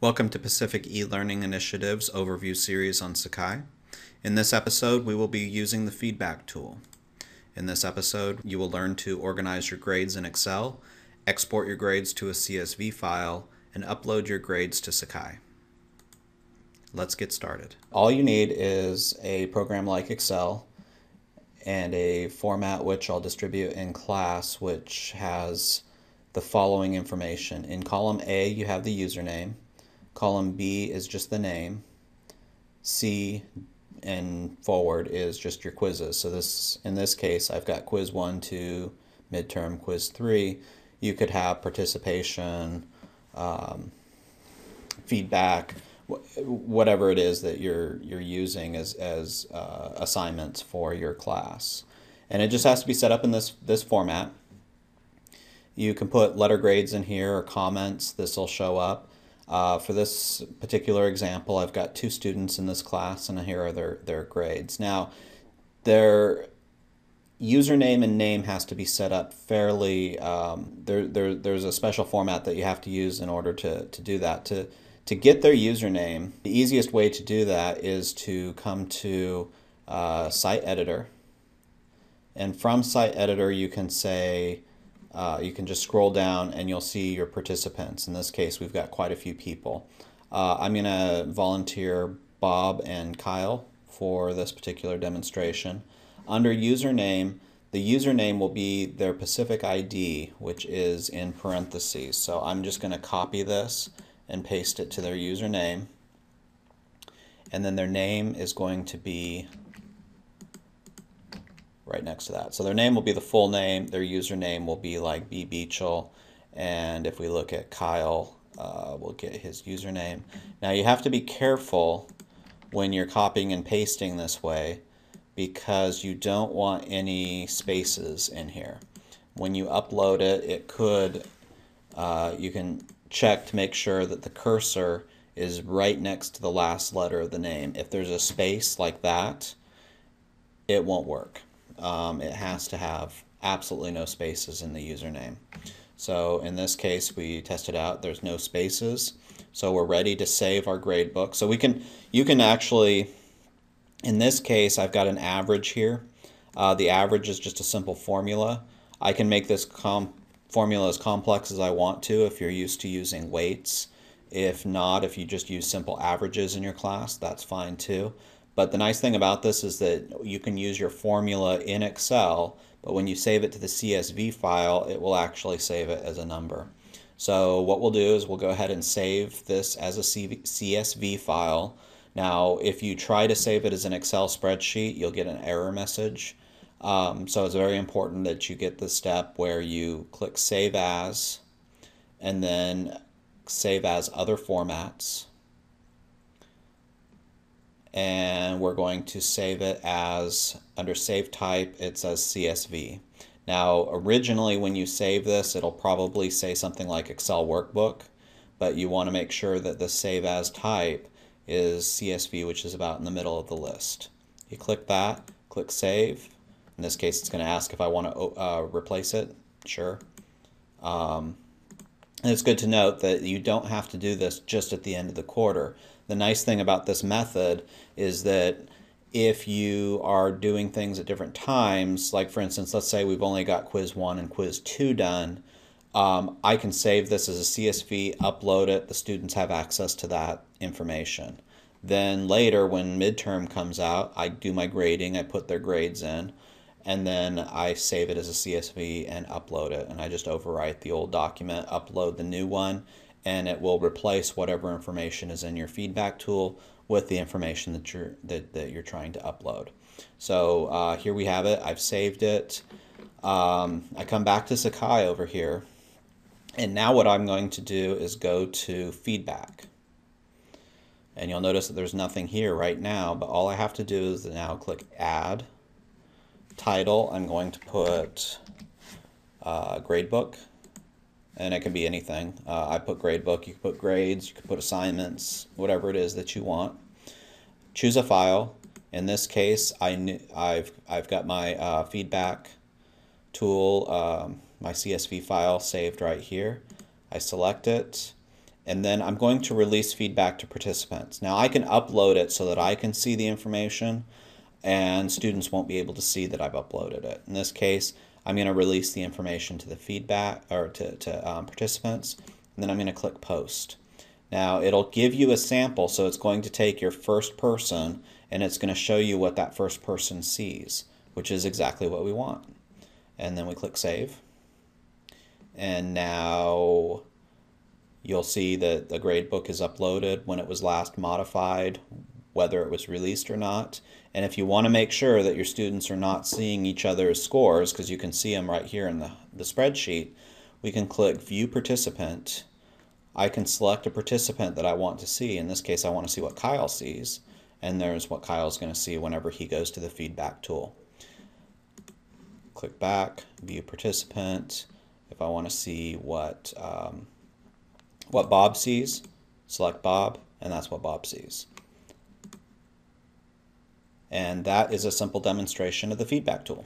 Welcome to Pacific E-Learning Initiative's overview series on Sakai. In this episode, we will be using the feedback tool. In this episode, you will learn to organize your grades in Excel, export your grades to a CSV file, and upload your grades to Sakai. Let's get started. All you need is a program like Excel and a format which I'll distribute in class, which has the following information. In column A, you have the username. Column B is just the name. C and forward is just your quizzes. So in this case, I've got quiz 1, 2, midterm, quiz 3. You could have participation, feedback, whatever it is that you're using as assignments for your class. And it just has to be set up in this format. You can put letter grades in here or comments. This will show up. For this particular example, I've got 2 students in this class, and here are their grades. Now, their username and name has to be set up fairly. There's a special format that you have to use in order to do that. To get their username, the easiest way to do that is to come to Site Editor. And from Site Editor, you can say, you can just scroll down and you'll see your participants. In this case, we've got quite a few people. I'm going to volunteer Bob and Kyle for this particular demonstration. Under username, the username will be their Pacific ID, which is in parentheses. So I'm just going to copy this and paste it to their username. And then their name is going to be right next to that. So their name will be the full name, their username will be like B. Beachel, and if we look at Kyle, we'll get his username. Now you have to be careful when you're copying and pasting this way because you don't want any spaces in here. When you upload it, it could, you can check to make sure that the cursor is right next to the last letter of the name. If there's a space like that, it won't work. It has to have absolutely no spaces in the username. So in this case, we tested out, there's no spaces. So we're ready to save our grade book. So you can actually, in this case, I've got an average here. The average is just a simple formula. I can make this formula as complex as I want to if you're used to using weights. If not, if you just use simple averages in your class, that's fine too. But the nice thing about this is that you can use your formula in Excel, but when you save it to the CSV file, it will actually save it as a number. So what we'll do is we'll go ahead and save this as a CSV file. Now, if you try to save it as an Excel spreadsheet, you'll get an error message. So it's very important that you get the step where you click Save As, and then Save As Other Formats. And we're going to save it as, under Save Type, it says CSV. Now, originally when you save this, it'll probably say something like Excel Workbook, but you want to make sure that the Save As type is CSV, which is about in the middle of the list. You click that, click Save. In this case, it's going to ask if I want to replace it. Sure. And it's good to note that you don't have to do this just at the end of the quarter. The nice thing about this method is that if you are doing things at different times, like for instance, let's say we've only got quiz 1 and quiz 2 done, I can save this as a CSV, upload it, the students have access to that information. Then later when midterm comes out, I do my grading, I put their grades in, and then I save it as a CSV and upload it. And I just overwrite the old document, upload the new one, and it will replace whatever information is in your feedback tool with the information that you're trying to upload. So here we have it. I've saved it. I come back to Sakai over here, and now what I'm going to do is go to Feedback. And you'll notice that there's nothing here right now, but all I have to do is now click Add. Title, I'm going to put Gradebook. And it can be anything. I put gradebook, you can put grades, you can put assignments, whatever it is that you want. Choose a file. In this case, I've got my feedback tool, my CSV file saved right here. I select it, And then I'm going to release feedback to participants. Now I can upload it so that I can see the information, and students won't be able to see that I've uploaded it. In this case, I'm going to release the information to the feedback or to participants, and then I'm going to click post. Now it'll give you a sample, so it's going to take your first person and it's going to show you what that first person sees, which is exactly what we want. And then we click save. And now you'll see that the gradebook is uploaded, when it was last modified, whether it was released or not. And if you want to make sure that your students are not seeing each other's scores, because you can see them right here in the spreadsheet, we can click View Participant. I can select a participant that I want to see. In this case, I want to see what Kyle sees. And there's what Kyle's going to see whenever he goes to the feedback tool. Click back, View Participant. If I want to see what Bob sees, select Bob, and that's what Bob sees. And that is a simple demonstration of the feedback tool.